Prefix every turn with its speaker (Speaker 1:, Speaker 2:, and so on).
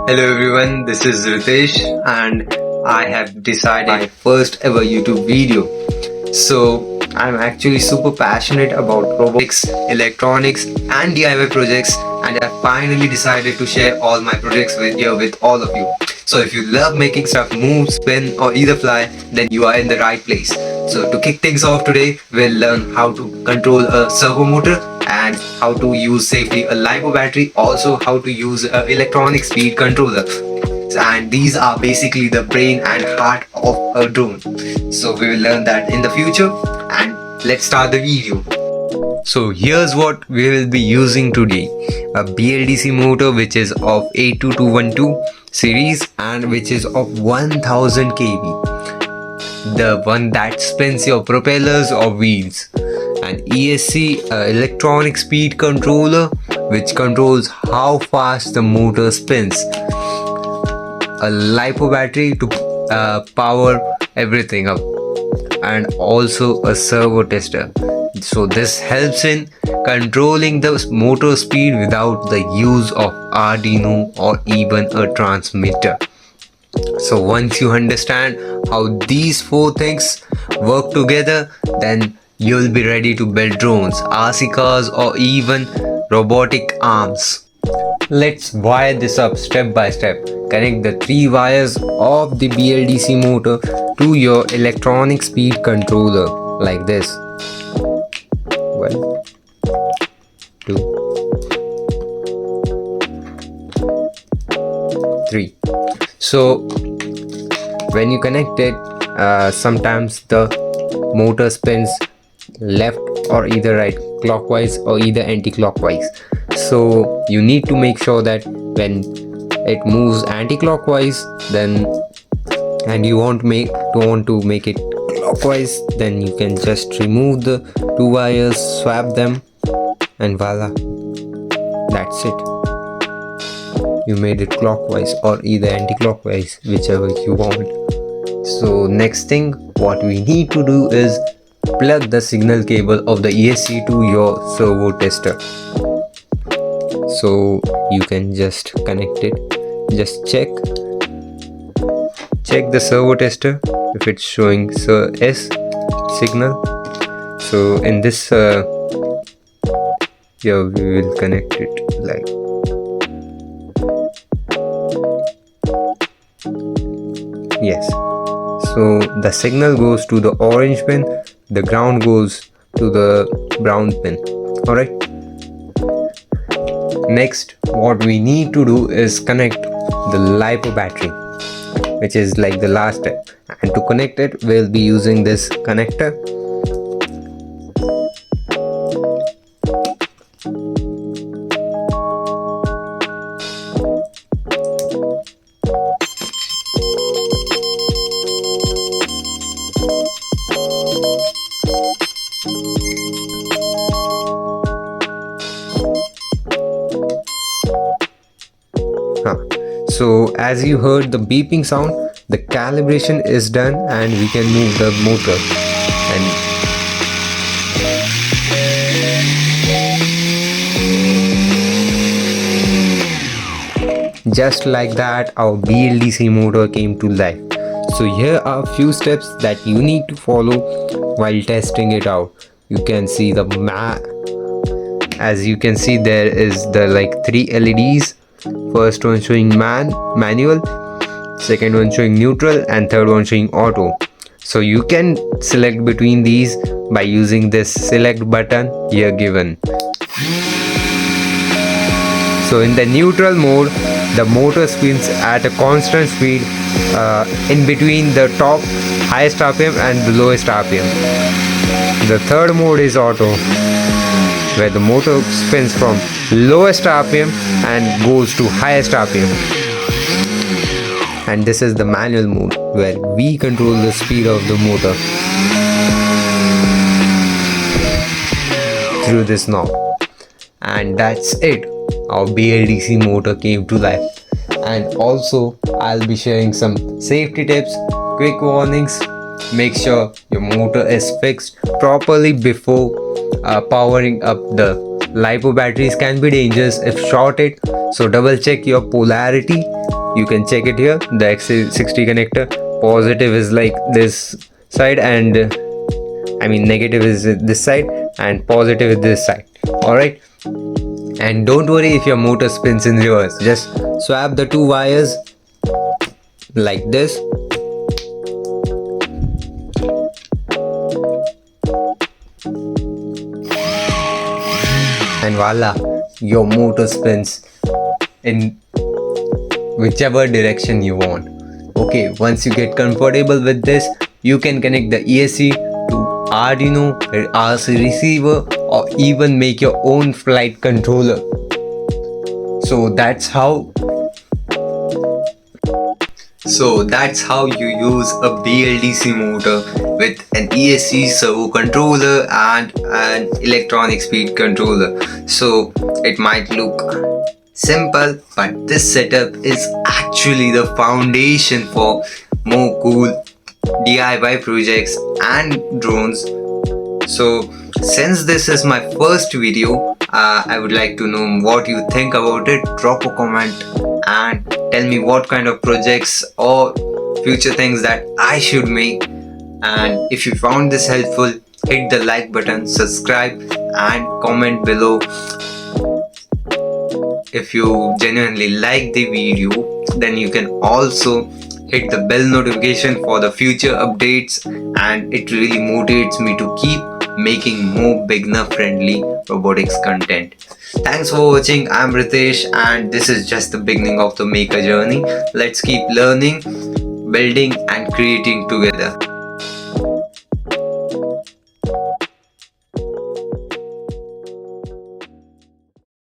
Speaker 1: Hello everyone, this is Ritesh and I have decided my first ever YouTube video. So I'm actually super passionate about robotics, electronics and DIY projects, and I finally decided to share all my projects with all of you. So if you love making stuff move, spin or either fly, then you are in the right place. So to kick things off today, we'll learn how to control a servo motor and how to use safely a LiPo battery, also how to use an electronic speed controller. And these are basically the brain and heart of a drone. So we will learn that in the future, and let's start the video. So here's what we will be using today: a BLDC motor which is of 82212 series and which is of 1000 kV, the one that spins your propellers or wheels. An ESC electronic speed controller which controls how fast the motor spins. A LiPo battery to power everything up, and also a servo tester. So this helps in controlling the motor speed without the use of Arduino or even a transmitter. So once you understand how these four things work together, then you'll be ready to build drones, RC cars or even robotic arms. Let's wire this up step by step. Connect the 3 wires of the BLDC motor to your electronic speed controller like this. 1, 2, 3. So when you connect it, sometimes the motor spins left or either right, clockwise or either anti-clockwise. So you need to make sure that when it moves anti-clockwise, then and you want to make it clockwise, then you can just remove the 2 wires, swap them, and voila, that's it. You made it clockwise or either anti-clockwise, whichever you want. So next thing what we need to do is plug the signal cable of the ESC to your servo tester. So you can just connect it. Just check the servo tester if it's showing S signal. So in this here we will connect it like yes. So the signal goes to the orange pin, the ground goes to the brown pin. Alright. Next, what we need to do is connect the LiPo battery, which is like the last step. And to connect it, we'll be using this connector. So as you heard the beeping sound, the calibration is done and we can move the motor. And just like that, our BLDC motor came to life. So here are a few steps that you need to follow while testing it out. You can see as you can see, there is the like 3 LEDs. First one showing manual, second one showing neutral, and third one showing auto. So you can select between these by using this select button here given. So in the neutral mode, the motor spins at a constant speed in between the top highest RPM and the lowest RPM. The third mode is auto, where the motor spins from lowest RPM and goes to highest RPM. And this is the manual mode, where we control the speed of the motor through this knob. And that's it. Our BLDC motor came to life. And also I'll be sharing some safety tips, quick warnings. Make sure your motor is fixed properly before powering up. The LiPo batteries can be dangerous if shorted, so double check your polarity You can check it here, the X60 connector. Positive is like this side, and negative is this side, and positive is this side. Alright, and don't worry if your motor spins in reverse. Just swap the two wires like this. And voila, your motor spins in whichever direction you want. Okay, once you get comfortable with this, you can connect the ESC to Arduino, RC receiver, or even make your own flight controller. So that's how you use a BLDC motor with an ESC servo controller and an electronic speed controller. So it might look simple, but this setup is actually the foundation for more cool DIY projects and drones. So since this is my first video, I would like to know what you think about it. Drop a comment and tell me what kind of projects or future things that I should make. And if you found this helpful, hit the like button, subscribe, and comment below. If you genuinely like the video, then you can also hit the bell notification for the future updates, and it really motivates me to keep making more beginner friendly robotics content. Thanks for watching. I'm Ritesh, and this is just the beginning of the maker journey. Let's keep learning, building, and creating together.